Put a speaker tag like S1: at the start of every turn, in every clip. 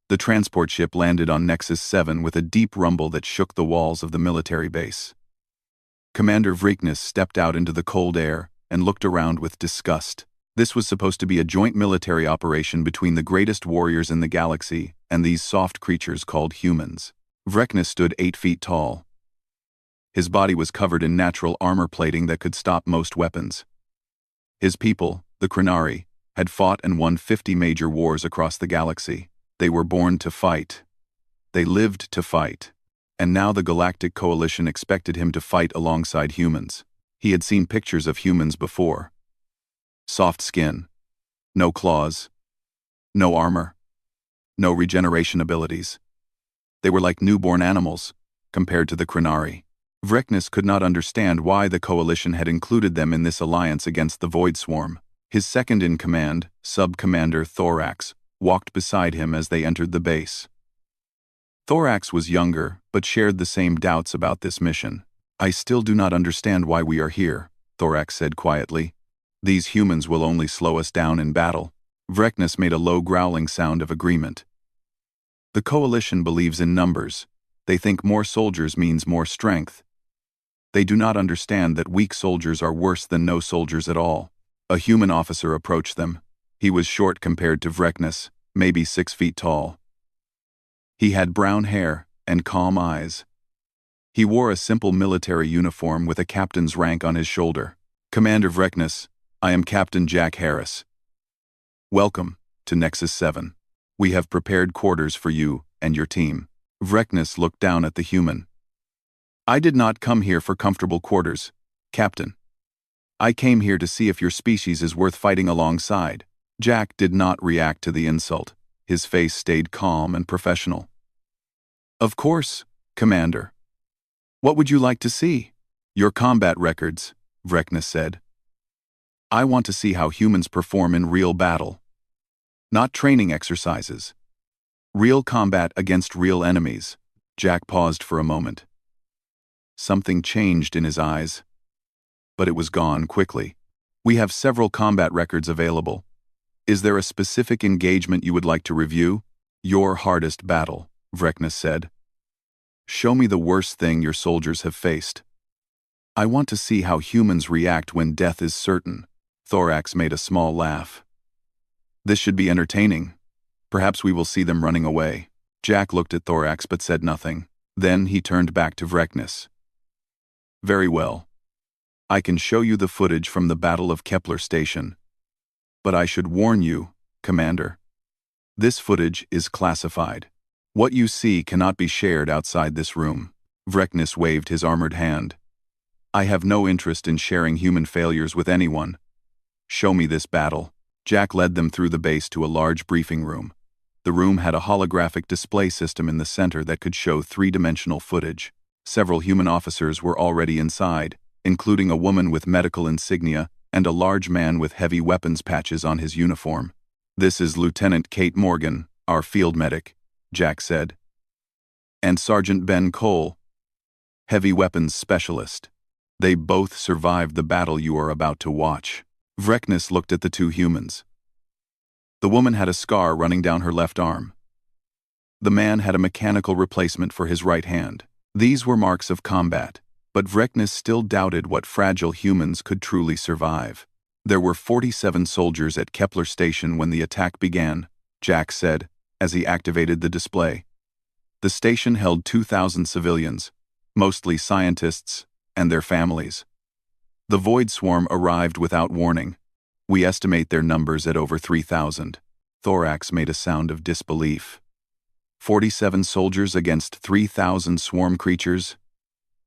S1: The transport ship landed on Nexus 7 with a deep rumble that shook the walls of the military base. Commander Vreekness stepped out into the cold air and looked around with disgust. This was supposed to be a joint military operation between the greatest warriors in the galaxy and these soft creatures called humans. Vreekness stood 8 feet tall. His body was covered in natural armor plating that could stop most weapons. His people, the Krenari, had fought and won 50 major wars across the galaxy. They were born to fight. They lived to fight. And now the Galactic Coalition expected him to fight alongside humans. He had seen pictures of humans before. Soft skin. No claws. No armor. No regeneration abilities. They were like newborn animals, compared to the Krenari. Vreekness could not understand why the Coalition had included them in this alliance against the Void Swarm. His second-in-command, Sub-Commander Thorax, walked beside him as they entered the base. Thorax was younger, but shared the same doubts about this mission. "I still do not understand why we are here," Thorax said quietly. "These humans will only slow us down in battle." Vreekness made a low growling sound of agreement. "The Coalition believes in numbers. They think more soldiers means more strength. They do not understand that weak soldiers are worse than no soldiers at all." A human officer approached them. He was short compared to Vreekness, maybe 6 feet tall. He had brown hair and calm eyes. He wore a simple military uniform with a captain's rank on his shoulder. "Commander Vreekness, I am Captain Jack Harris. Welcome to Nexus 7. We have prepared quarters for you and your team." Vreekness looked down at the human. "I did not come here for comfortable quarters, Captain. I came here to see if your species is worth fighting alongside." Jack did not react to the insult. His face stayed calm and professional. "Of course, Commander. What would you like to see?" "Your combat records," Vreekness said. "I want to see how humans perform in real battle. Not training exercises. Real combat against real enemies." Jack paused for a moment. Something changed in his eyes, but it was gone quickly. "We have several combat records available. Is there a specific engagement you would like to review?" "Your hardest battle," Vreekness said. "Show me the worst thing your soldiers have faced. I want to see how humans react when death is certain." Thorax made a small laugh. "This should be entertaining. Perhaps we will see them running away." Jack looked at Thorax but said nothing. Then he turned back to Vreekness. "Very well. I can show you the footage from the Battle of Kepler Station. But I should warn you, Commander. This footage is classified. What you see cannot be shared outside this room." Vreekness waved his armored hand. "I have no interest in sharing human failures with anyone. Show me this battle." Jack led them through the base to a large briefing room. The room had a holographic display system in the center that could show 3-dimensional footage. Several human officers were already inside, including a woman with medical insignia and a large man with heavy weapons patches on his uniform. "This is Lieutenant Kate Morgan, our field medic," Jack said. "And Sergeant Ben Cole, heavy weapons specialist. They both survived the battle you are about to watch." Vreekness looked at the 2 humans. The woman had a scar running down her left arm. The man had a mechanical replacement for his right hand. These were marks of combat, but Vreekness still doubted what fragile humans could truly survive. "There were 47 soldiers at Kepler Station when the attack began," Jack said, as he activated the display. "The station held 2,000 civilians, mostly scientists and their families. The Void Swarm arrived without warning. We estimate their numbers at over 3,000. Thorax made a sound of disbelief. 47 soldiers against 3,000 swarm creatures?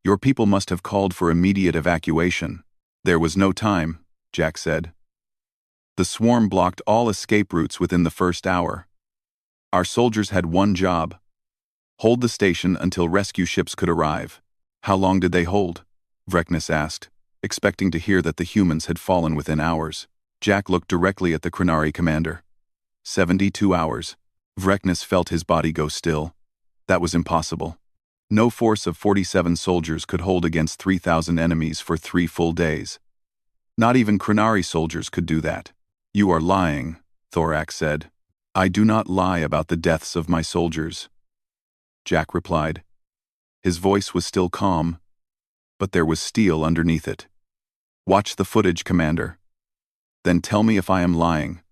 S1: Your people must have called for immediate evacuation. "There was no time," Jack said. "The swarm blocked all escape routes within the first hour. Our soldiers had one job: hold the station until rescue ships could arrive." "How long did they hold?" Vreekness asked, expecting to hear that the humans had fallen within hours. Jack looked directly at the Krenari commander. 72 hours. Vreekness felt his body go still. That was impossible. No force of 47 soldiers could hold against 3,000 enemies for 3 full days. Not even Krenari soldiers could do that. "You are lying," Thorax said. I do not lie about the deaths of my soldiers, Jack replied. His voice was still calm, but there was steel underneath it. Watch the footage, Commander. Then tell me if I am lying.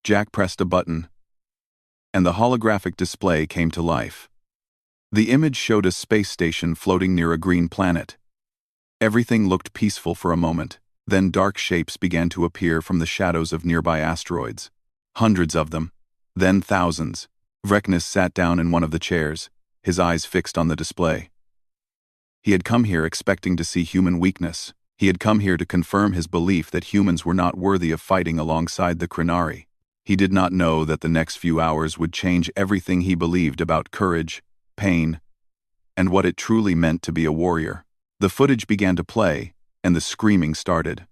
S1: Jack pressed a button, and the holographic display came to life. The image showed a space station floating near a green planet. Everything looked peaceful for a moment, then dark shapes began to appear from the shadows of nearby asteroids. Hundreds of them, then thousands. Vrekness sat down in one of the chairs, his eyes fixed on the display. He had come here expecting to see human weakness. He had come here to confirm his belief that humans were not worthy of fighting alongside the Krenari. He did not know that the next few hours would change everything he believed about courage, pain, and what it truly meant to be a warrior. The footage began to play, and the screaming started.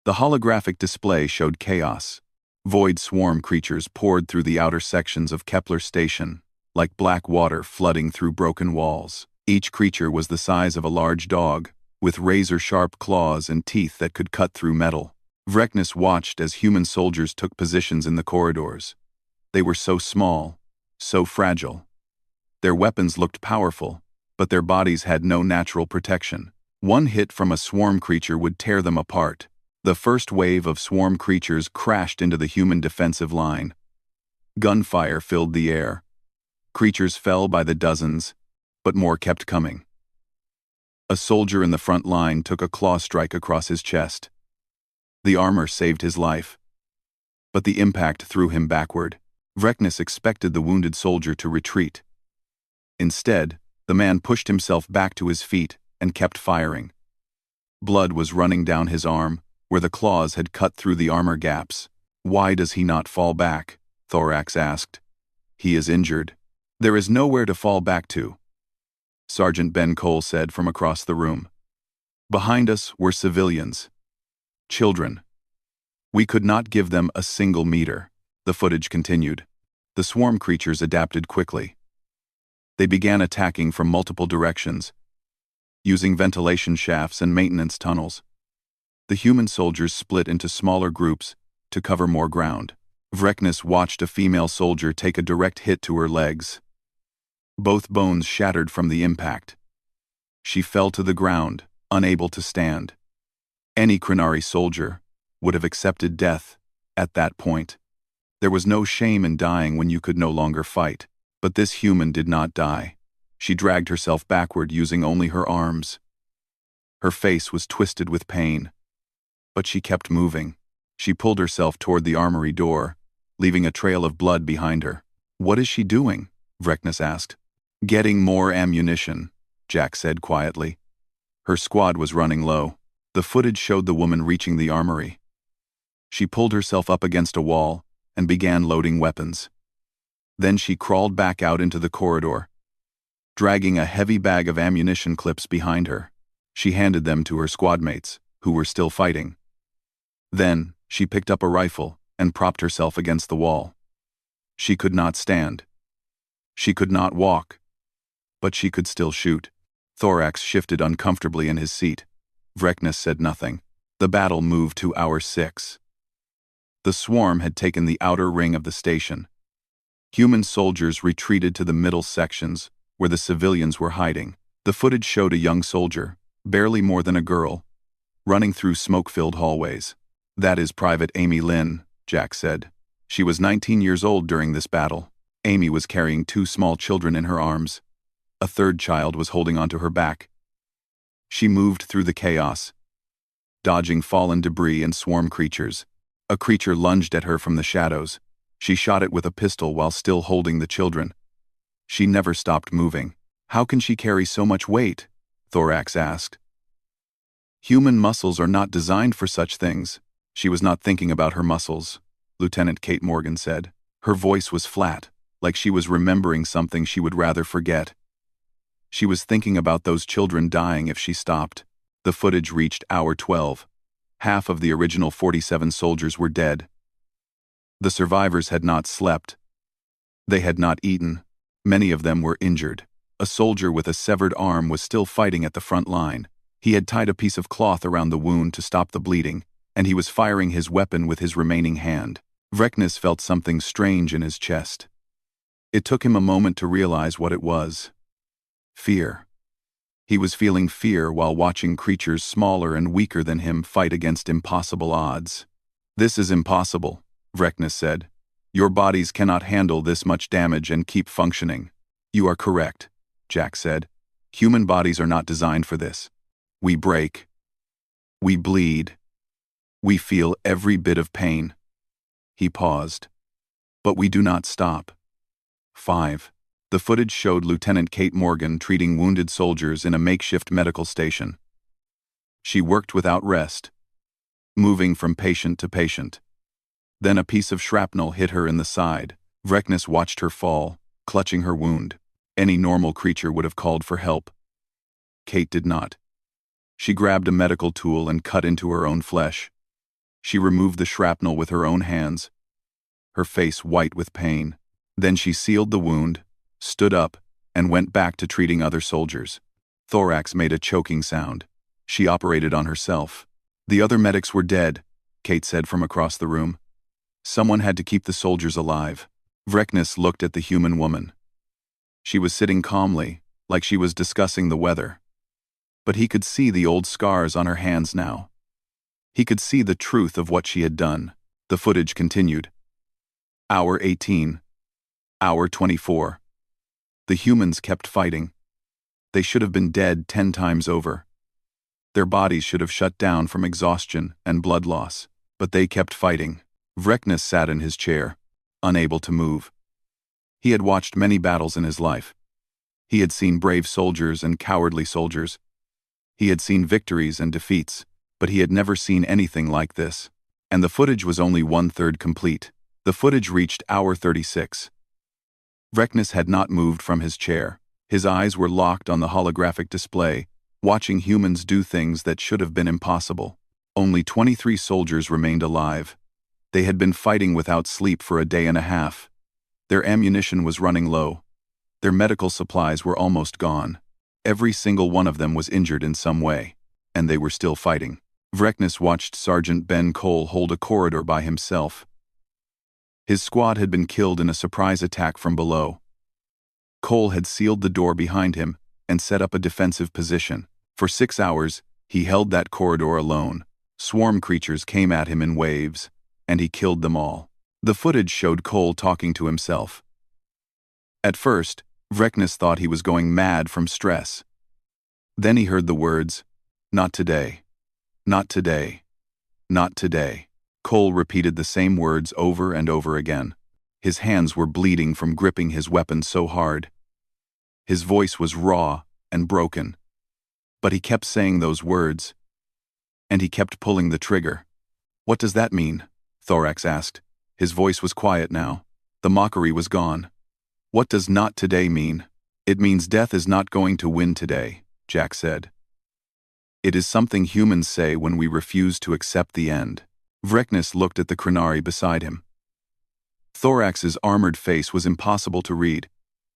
S1: The holographic display showed chaos. Void swarm creatures poured through the outer sections of Kepler Station, like black water flooding through broken walls. Each creature was the size of a large dog, with razor-sharp claws and teeth that could cut through metal. Vrekness watched as human soldiers took positions in the corridors. They were so small, so fragile. Their weapons looked powerful, but their bodies had no natural protection. One hit from a swarm creature would tear them apart. The first wave of swarm creatures crashed into the human defensive line. Gunfire filled the air. Creatures fell by the dozens, but more kept coming. A soldier in the front line took a claw strike across his chest. The armor saved his life, but the impact threw him backward. Vrekness expected the wounded soldier to retreat. Instead, the man pushed himself back to his feet and kept firing. Blood was running down his arm, where the claws had cut through the armor gaps. Why does he not fall back? Thorax asked. He is injured. There is nowhere to fall back to, Sergeant Ben Cole said from across the room. Behind us were civilians. Children. We could not give them a single meter. The footage continued. The swarm creatures adapted quickly. They began attacking from multiple directions, using ventilation shafts and maintenance tunnels. The human soldiers split into smaller groups to cover more ground. Vrekness watched a female soldier take a direct hit to her legs. Both bones shattered from the impact. She fell to the ground, unable to stand. Any Krenari soldier would have accepted death at that point. There was no shame in dying when you could no longer fight. But this human did not die. She dragged herself backward using only her arms. Her face was twisted with pain, but she kept moving. She pulled herself toward the armory door, leaving a trail of blood behind her. What is she doing? Vrekness asked. Getting more ammunition, Jack said quietly. Her squad was running low. The footage showed the woman reaching the armory. She pulled herself up against a wall and began loading weapons. Then she crawled back out into the corridor, dragging a heavy bag of ammunition clips behind her. She handed them to her squadmates, who were still fighting. Then, she picked up a rifle and propped herself against the wall. She could not stand. She could not walk. But she could still shoot. Thorax shifted uncomfortably in his seat. Vrekness said nothing. The battle moved to hour 6. The swarm had taken the outer ring of the station. Human soldiers retreated to the middle sections, where the civilians were hiding. The footage showed a young soldier, barely more than a girl, running through smoke-filled hallways. That is Private Amy Lynn, Jack said. She was 19 years old during this battle. Amy was carrying 2 small children in her arms. A third child was holding onto her back. She moved through the chaos, dodging fallen debris and swarm creatures. A creature lunged at her from the shadows. She shot it with a pistol while still holding the children. She never stopped moving. How can she carry so much weight? Thorax asked. Human muscles are not designed for such things. She was not thinking about her muscles, Lieutenant Kate Morgan said. Her voice was flat, like she was remembering something she would rather forget. She was thinking about those children dying if she stopped. The footage reached hour 12. Half of the original 47 soldiers were dead. The survivors had not slept. They had not eaten. Many of them were injured. A soldier with a severed arm was still fighting at the front line. He had tied a piece of cloth around the wound to stop the bleeding, and he was firing his weapon with his remaining hand. Vreknes felt something strange in his chest. It took him a moment to realize what it was. Fear. He was feeling fear while watching creatures smaller and weaker than him fight against impossible odds. "This is impossible," Vreknes said. "Your bodies cannot handle this much damage and keep functioning." "You are correct," Jack said. "Human bodies are not designed for this. We break. We bleed. We feel every bit of pain." He paused. "But we do not stop." 5. The footage showed Lieutenant Kate Morgan treating wounded soldiers in a makeshift medical station. She worked without rest, moving from patient to patient. Then a piece of shrapnel hit her in the side. Vreknes watched her fall, clutching her wound. Any normal creature would have called for help. Kate did not. She grabbed a medical tool and cut into her own flesh. She removed the shrapnel with her own hands, her face white with pain. Then she sealed the wound, stood up, and went back to treating other soldiers. Thorax made a choking sound. She operated on herself. "The other medics were dead," Kate said from across the room. "Someone had to keep the soldiers alive." Vreknes looked at the human woman. She was sitting calmly, like she was discussing the weather. But he could see the old scars on her hands now. He could see the truth of what she had done. The footage continued. Hour 18. Hour 24. The humans kept fighting. They should have been dead 10 times over. Their bodies should have shut down from exhaustion and blood loss, but they kept fighting. Vreknes sat in his chair, unable to move. He had watched many battles in his life. He had seen brave soldiers and cowardly soldiers. He had seen victories and defeats, but he had never seen anything like this. And the footage was only 1/3 complete. The footage reached hour 36. Vreknes had not moved from his chair. His eyes were locked on the holographic display, watching humans do things that should have been impossible. Only 23 soldiers remained alive. They had been fighting without sleep for a day and a half. Their ammunition was running low. Their medical supplies were almost gone. Every single one of them was injured in some way, and they were still fighting. Vreknes watched Sergeant Ben Cole hold a corridor by himself. His squad had been killed in a surprise attack from below. Cole had sealed the door behind him and set up a defensive position. For 6 hours, he held that corridor alone. Swarm creatures came at him in waves, and he killed them all. The footage showed Cole talking to himself. At first, Vreknes thought he was going mad from stress. Then he heard the words, "Not today. Not today. Not today." Cole repeated the same words over and over again. His hands were bleeding from gripping his weapon so hard. His voice was raw and broken. But he kept saying those words. And he kept pulling the trigger. "What does that mean?" Thorax asked. His voice was quiet now. The mockery was gone. "What does not today mean?" "It means death is not going to win today," Jack said. "It is something humans say when we refuse to accept the end." Vreknes looked at the Chronari beside him. Thorax's armored face was impossible to read,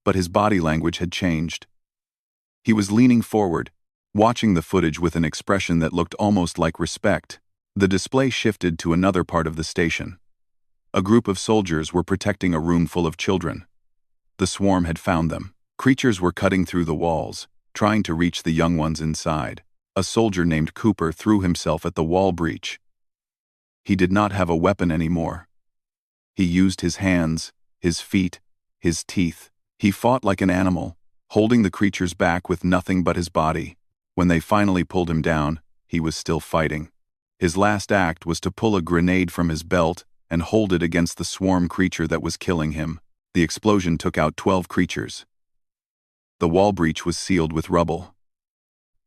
S1: but his body language had changed. He was leaning forward, watching the footage with an expression that looked almost like respect. The display shifted to another part of the station. A group of soldiers were protecting a room full of children. The swarm had found them. Creatures were cutting through the walls, trying to reach the young ones inside. A soldier named Cooper threw himself at the wall breach. He did not have a weapon anymore. He used his hands, his feet, his teeth. He fought like an animal, holding the creatures back with nothing but his body. When they finally pulled him down, he was still fighting. His last act was to pull a grenade from his belt and hold it against the swarm creature that was killing him. The explosion took out 12 creatures. The wall breach was sealed with rubble.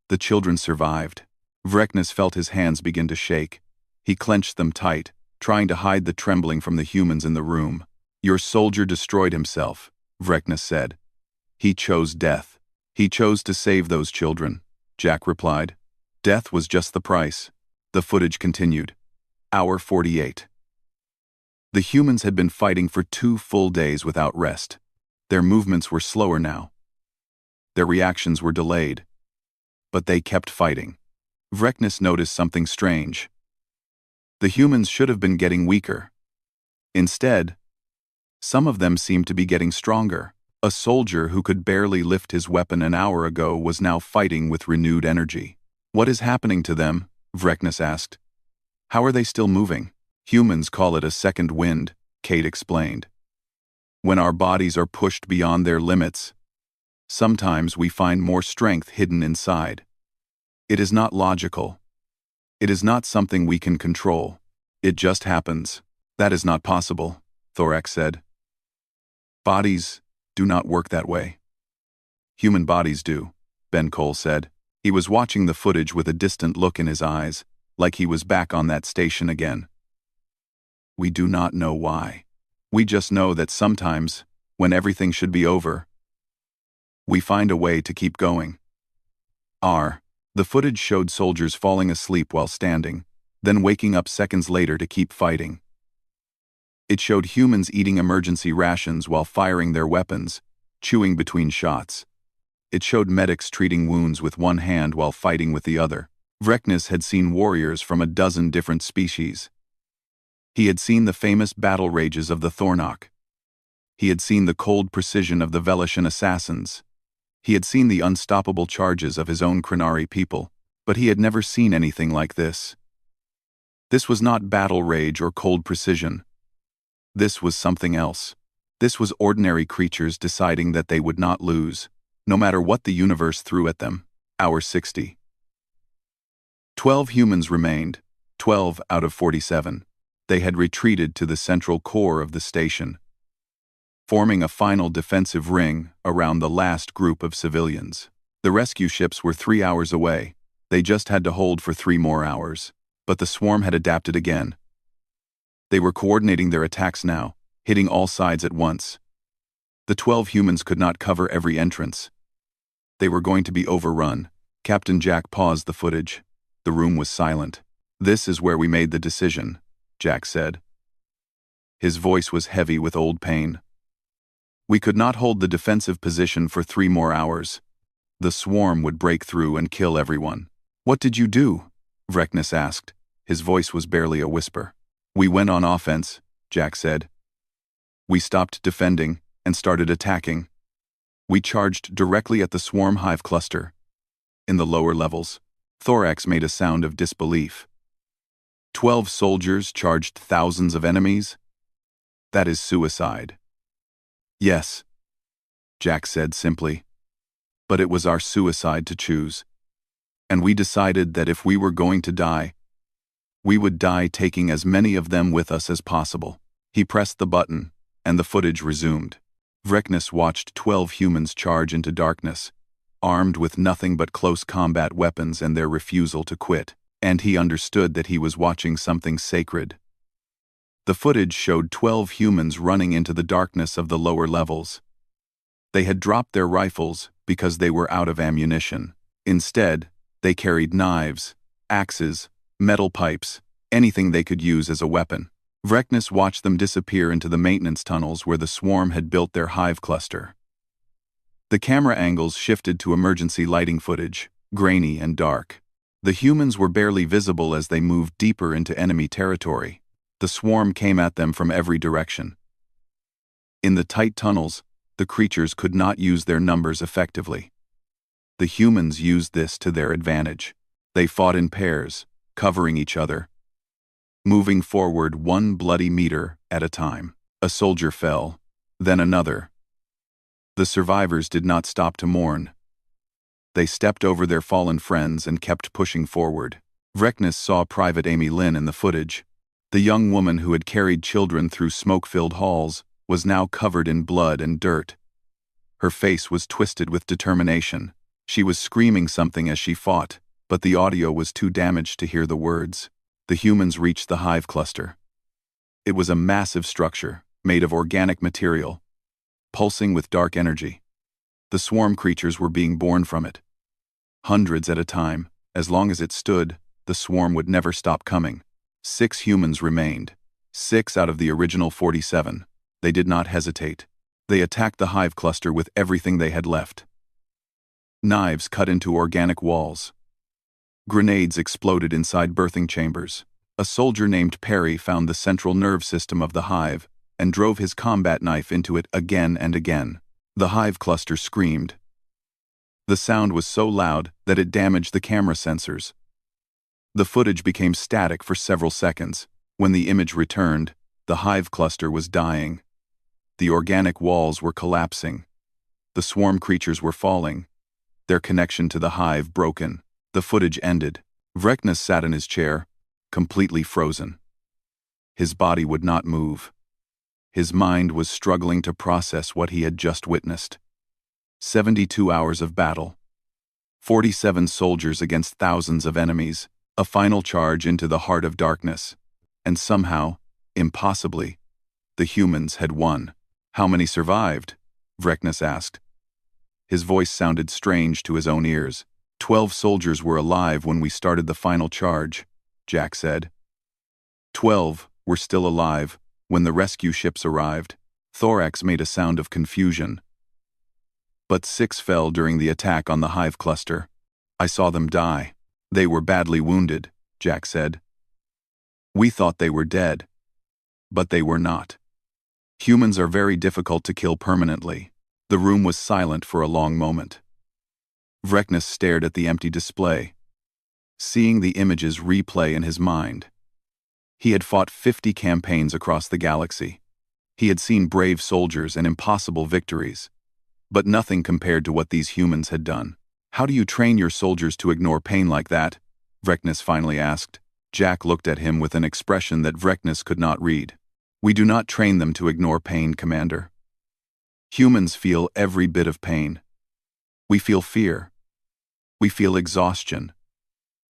S1: The children survived. Vreknes felt his hands begin to shake. He clenched them tight, trying to hide the trembling from the humans in the room. "Your soldier destroyed himself," Vreknes said. "He chose death. He chose to save those children," Jack replied. "Death was just the price." The footage continued. Hour 48. The humans had been fighting for 2 full days without rest. Their movements were slower now. Their reactions were delayed. But they kept fighting. Vreknes noticed something strange. The humans should have been getting weaker. Instead, some of them seemed to be getting stronger. A soldier who could barely lift his weapon an hour ago was now fighting with renewed energy. What is happening to them? Vrekness asked. How are they still moving? Humans call it a second wind, Kate explained. When our bodies are pushed beyond their limits, sometimes we find more strength hidden inside. It is not logical. It is not something we can control. It just happens. That is not possible, Thorax said. Bodies do not work that way. Human bodies do, Ben Cole said. He was watching the footage with a distant look in his eyes, like he was back on that station again. We do not know why. We just know that sometimes, when everything should be over, we find a way to keep going. The footage showed soldiers falling asleep while standing, then waking up seconds later to keep fighting. It showed humans eating emergency rations while firing their weapons, chewing between shots. It showed medics treating wounds with one hand while fighting with the other. Vrekness had seen warriors from a dozen different species. He had seen the famous battle rages of the Thornok. He had seen the cold precision of the Velishan assassins. He had seen the unstoppable charges of his own Krenari people, but he had never seen anything like this. This was not battle rage or cold precision. This was something else. This was ordinary creatures deciding that they would not lose, no matter what the universe threw at them. Hour 60. 12 humans remained, 12 out of 47. They had retreated to the central core of the station, forming a final defensive ring around the last group of civilians. The rescue ships were 3 hours away. They just had to hold for 3 more hours. But the swarm had adapted again. They were coordinating their attacks now, hitting all sides at once. The 12 humans could not cover every entrance. They were going to be overrun. Captain Jack paused the footage. The room was silent. This is where we made the decision, Jack said. His voice was heavy with old pain. We could not hold the defensive position for 3 more hours. The swarm would break through and kill everyone. What did you do? Vrekness asked. His voice was barely a whisper. We went on offense, Jack said. We stopped defending and started attacking. We charged directly at the swarm hive cluster. In the lower levels, Thorax made a sound of disbelief. 12 soldiers charged thousands of enemies? That is suicide. Yes, Jack said simply. But it was our suicide to choose. And we decided that if we were going to die, we would die taking as many of them with us as possible. He pressed the button, and the footage resumed. Vrekness watched 12 humans charge into darkness, armed with nothing but close combat weapons and their refusal to quit, and he understood that he was watching something sacred. The footage showed 12 humans running into the darkness of the lower levels. They had dropped their rifles because they were out of ammunition. Instead, they carried knives, axes, metal pipes, anything they could use as a weapon. Vrekness watched them disappear into the maintenance tunnels where the swarm had built their hive cluster. The camera angles shifted to emergency lighting footage, grainy and dark. The humans were barely visible as they moved deeper into enemy territory. The swarm came at them from every direction. In the tight tunnels, the creatures could not use their numbers effectively. The humans used this to their advantage. They fought in pairs, covering each other, moving forward 1 bloody meter at a time. A soldier fell, then another. The survivors did not stop to mourn. They stepped over their fallen friends and kept pushing forward. Vrekness saw Private Amy Lynn in the footage. The young woman who had carried children through smoke-filled halls was now covered in blood and dirt. Her face was twisted with determination. She was screaming something as she fought, but the audio was too damaged to hear the words. The humans reached the hive cluster. It was a massive structure, made of organic material, pulsing with dark energy. The swarm creatures were being born from it. Hundreds at a time. As long as it stood, the swarm would never stop coming. 6 humans remained. 6 out of the original 47. They did not hesitate. They attacked the hive cluster with everything they had left. Knives cut into organic walls. Grenades exploded inside birthing chambers. A soldier named Perry found the central nerve system of the hive and drove his combat knife into it again and again. The hive cluster screamed. The sound was so loud that it damaged the camera sensors. The footage became static for several seconds. When the image returned, the hive cluster was dying. The organic walls were collapsing. The swarm creatures were falling, their connection to the hive broken. The footage ended. Vreknes sat in his chair, completely frozen. His body would not move. His mind was struggling to process what he had just witnessed. 72 hours of battle. 47 soldiers against thousands of enemies, a final charge into the heart of darkness. And somehow, impossibly, the humans had won. How many survived? Vreknes asked. His voice sounded strange to his own ears. 12 soldiers were alive when we started the final charge, Jack said. 12 were still alive when the rescue ships arrived. Thorax made a sound of confusion. But 6 fell during the attack on the hive cluster. I saw them die. They were badly wounded, Jack said. We thought they were dead. But they were not. Humans are very difficult to kill permanently. The room was silent for a long moment. Vreknes stared at the empty display, seeing the images replay in his mind. He had fought 50 campaigns across the galaxy. He had seen brave soldiers and impossible victories. But nothing compared to what these humans had done. How do you train your soldiers to ignore pain like that? Vreknes finally asked. Jack looked at him with an expression that Vreknes could not read. We do not train them to ignore pain, Commander. Humans feel every bit of pain. We feel fear. We feel exhaustion.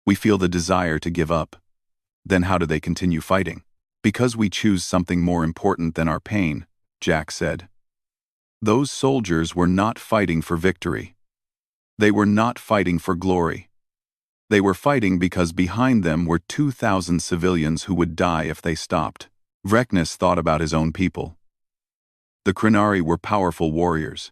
S1: We feel the desire to give up. Then how do they continue fighting? Because we choose something more important than our pain, Jack said. Those soldiers were not fighting for victory. They were not fighting for glory. They were fighting because behind them were 2,000 civilians who would die if they stopped. Vreknes thought about his own people. The Krenari were powerful warriors.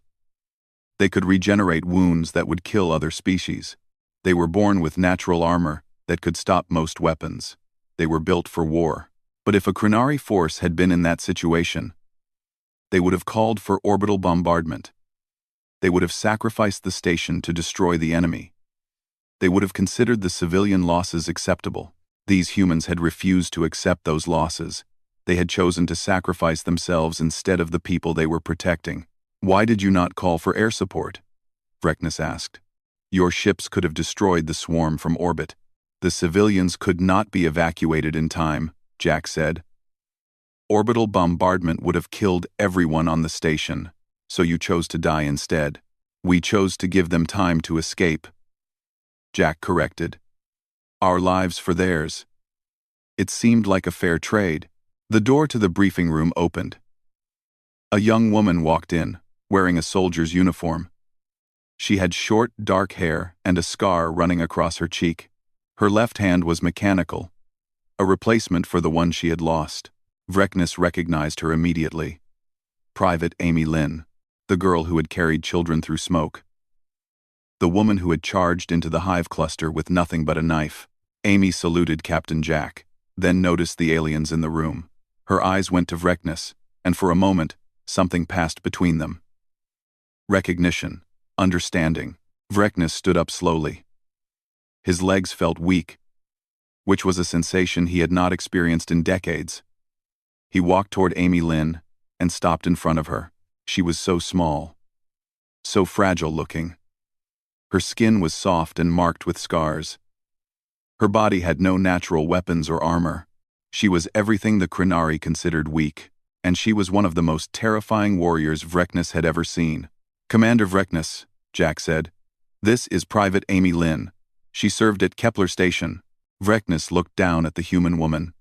S1: They could regenerate wounds that would kill other species. They were born with natural armor that could stop most weapons. They were built for war. But if a Krenari force had been in that situation, they would have called for orbital bombardment. They would have sacrificed the station to destroy the enemy. They would have considered the civilian losses acceptable. These humans had refused to accept those losses. They had chosen to sacrifice themselves instead of the people they were protecting. Why did you not call for air support? Vreknes asked. Your ships could have destroyed the swarm from orbit. The civilians could not be evacuated in time, Jack said. Orbital bombardment would have killed everyone on the station, so you chose to die instead. We chose to give them time to escape. Jack corrected. Our lives for theirs. It seemed like a fair trade. The door to the briefing room opened. A young woman walked in, wearing a soldier's uniform. She had short, dark hair and a scar running across her cheek. Her left hand was mechanical, a replacement for the one she had lost. Vreknes recognized her immediately. Private Amy Lynn, the girl who had carried children through smoke. The woman who had charged into the hive cluster with nothing but a knife. Amy saluted Captain Jack, then noticed the aliens in the room. Her eyes went to Vreknes, and for a moment, something passed between them. Recognition, understanding. Vreknes stood up slowly. His legs felt weak, which was a sensation he had not experienced in decades. He walked toward Amy Lynn and stopped in front of her. She was so small, so fragile-looking. Her skin was soft and marked with scars. Her body had no natural weapons or armor. She was everything the Krenari considered weak, and she was one of the most terrifying warriors Vreknes had ever seen. Commander Vreknes, Jack said. This is Private Amy Lynn. She served at Kepler Station. Vreknes looked down at the human woman.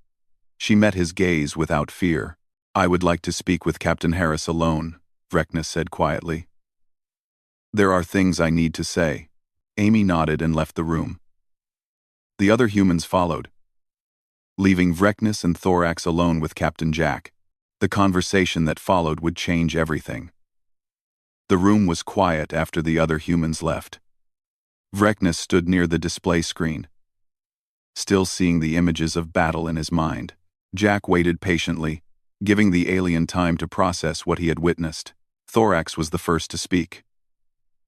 S1: She met his gaze without fear. I would like to speak with Captain Harris alone, Vreknes said quietly. There are things I need to say. Amy nodded and left the room. The other humans followed, leaving Vreknes and Thorax alone with Captain Jack. The conversation that followed would change everything. The room was quiet after the other humans left. Vreknes stood near the display screen. still seeing the images of battle in his mind. Jack waited patiently, giving the alien time to process what he had witnessed. Thorax was the first to speak.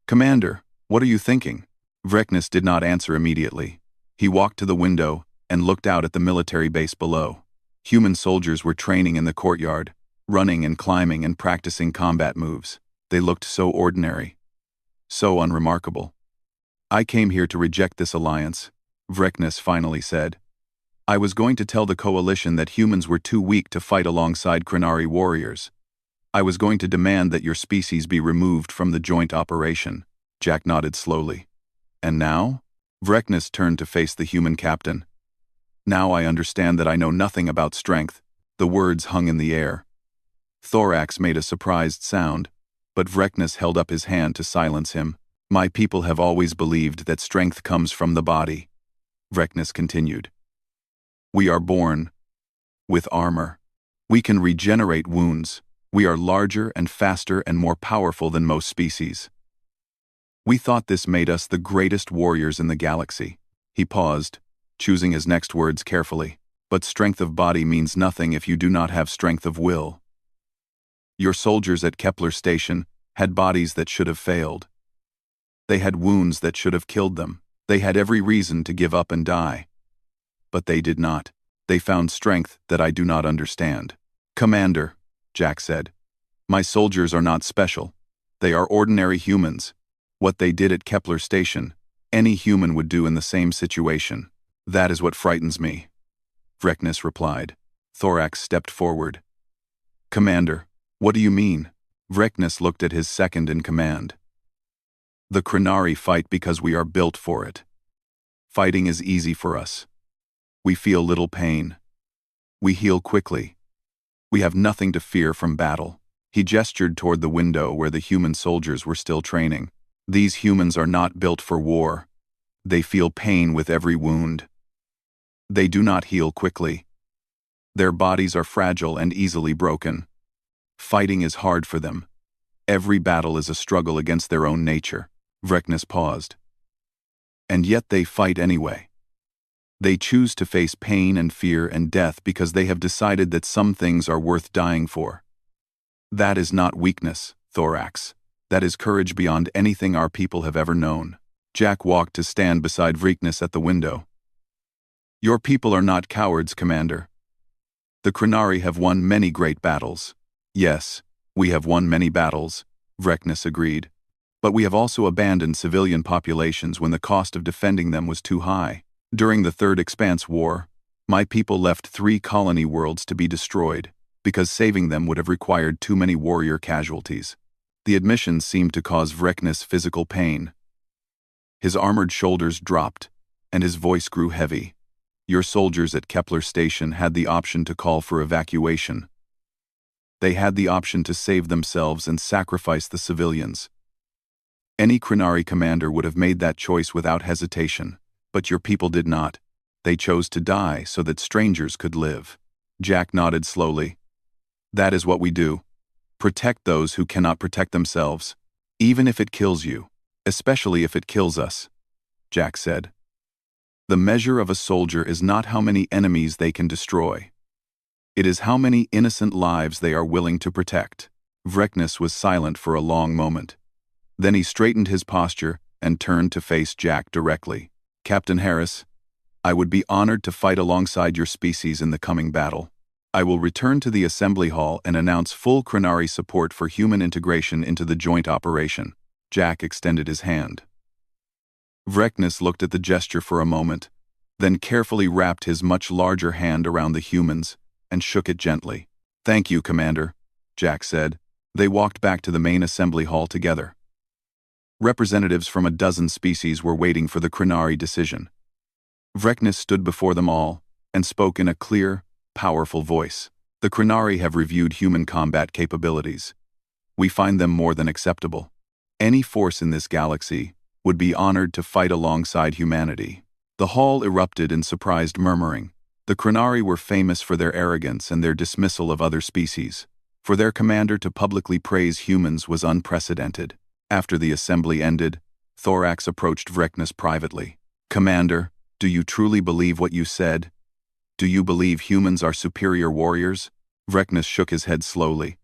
S1: "Commander, what are you thinking?" Vreknus did not answer immediately. He walked to the window and looked out at the military base below. Human soldiers were training in the courtyard, running and climbing and practicing combat moves. They looked so ordinary, so unremarkable. "I came here to reject this alliance," Vreknus finally said. "I was going to tell the coalition that humans were too weak to fight alongside Krenari warriors. I was going to demand that your species be removed from the joint operation." Jack nodded slowly. "And now?" Vreknus turned to face the human captain. "Now I understand that I know nothing about strength." The words hung in the air. Thorax made a surprised sound, but Vreknus held up his hand to silence him. "My people have always believed that strength comes from the body," Vreknus continued. "We are born with armor. We can regenerate wounds. We are larger and faster and more powerful than most species. We thought this made us the greatest warriors in the galaxy." He paused, choosing his next words carefully. "But strength of body means nothing if you do not have strength of will. Your soldiers at Kepler Station had bodies that should have failed. They had wounds that should have killed them. They had every reason to give up and die. But they did not. They found strength that I do not understand." "Commander," Jack said, "my soldiers are not special. They are ordinary humans. What they did at Kepler Station, any human would do in the same situation. That is what frightens me," Vreknus replied. Thorax stepped forward. "Commander, what do you mean?" Vreknus looked at his second in command. "The Krenari fight because we are built for it. Fighting is easy for us. We feel little pain. We heal quickly. We have nothing to fear from battle." He gestured toward the window where the human soldiers were still training. "These humans are not built for war. They feel pain with every wound. They do not heal quickly. Their bodies are fragile and easily broken. Fighting is hard for them. Every battle is a struggle against their own nature." Vreknus paused. "And yet they fight anyway. They choose to face pain and fear and death because they have decided that some things are worth dying for. That is not weakness, Thorax. That is courage beyond anything our people have ever known." Jack walked to stand beside Vreknus at the window. "Your people are not cowards, Commander. The Krenari have won many great battles." "Yes, we have won many battles," Vreknus agreed. "But we have also abandoned civilian populations when the cost of defending them was too high. During the Third Expanse War, my people left 3 colony worlds to be destroyed, because saving them would have required too many warrior casualties." The admission seemed to cause Vreknus physical pain. His armored shoulders dropped, and his voice grew heavy. "Your soldiers at Kepler Station had the option to call for evacuation. They had the option to save themselves and sacrifice the civilians. Any Krenari commander would have made that choice without hesitation, but your people did not. They chose to die so that strangers could live." Jack nodded slowly. "That is what we do. Protect those who cannot protect themselves, even if it kills you, especially if it kills us," Jack said. "The measure of a soldier is not how many enemies they can destroy. It is how many innocent lives they are willing to protect." Vreknus was silent for a long moment. Then he straightened his posture and turned to face Jack directly. "Captain Harris, I would be honored to fight alongside your species in the coming battle. I will return to the assembly hall and announce full Krenari support for human integration into the joint operation." Jack extended his hand. Vreknus looked at the gesture for a moment, then carefully wrapped his much larger hand around the humans and shook it gently. "Thank you, Commander," Jack said. They walked back to the main assembly hall together. Representatives from a dozen species were waiting for the Krenari decision. Vreknus stood before them all and spoke in a clear, powerful voice. "The Krenari have reviewed human combat capabilities. We find them more than acceptable. Any force in this galaxy would be honored to fight alongside humanity." The hall erupted in surprised murmuring. The Krenari were famous for their arrogance and their dismissal of other species. For their commander to publicly praise humans was unprecedented. After the assembly ended, Thorax approached Vreknus privately. "Commander, Do you truly believe what you said? Do you believe humans are superior warriors? Vreknus shook his head slowly.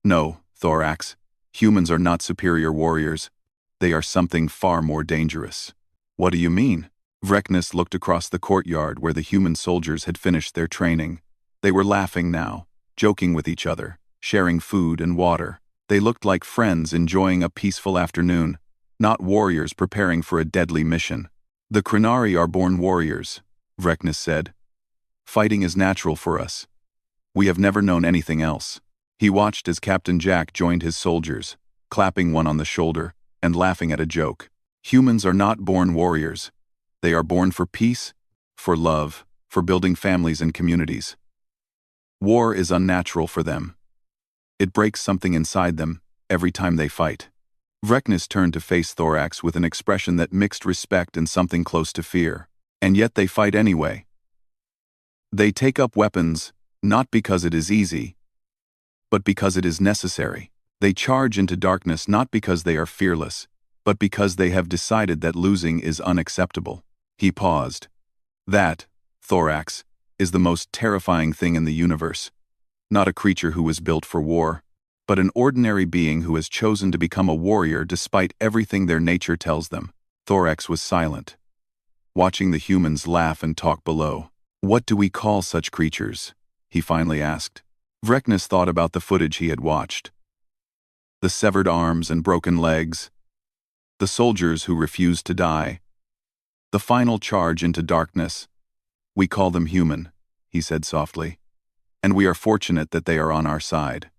S1: No, Thorax. Humans are not superior warriors. They are something far more dangerous. What do you mean? Vreknus looked across the courtyard where the human soldiers had finished their training. They were laughing now, joking with each other, sharing food and water. They looked like friends enjoying a peaceful afternoon, not warriors preparing for a deadly mission. The Krenari are born warriors, Vreknus said. Fighting is natural for us. We have never known anything else. He watched as Captain Jack joined his soldiers, clapping one on the shoulder and laughing at a joke. Humans are not born warriors. They are born for peace, for love, for building families and communities. War is unnatural for them. It breaks something inside them every time they fight. Vreknus turned to face Thorax with an expression that mixed respect and something close to fear. And yet they fight anyway. They take up weapons, not because it is easy, but because it is necessary. They charge into darkness not because they are fearless, but because they have decided that losing is unacceptable. He paused. That, Thorax, is the most terrifying thing in the universe. Not a creature who was built for war, but an ordinary being who has chosen to become a warrior despite everything their nature tells them. Thorax was silent, watching the humans laugh and talk below. What do we call such creatures? He finally asked. Vreknus thought about the footage he had watched. The severed arms and broken legs. The soldiers who refused to die. The final charge into darkness. We call them human, he said softly. And we are fortunate that they are on our side.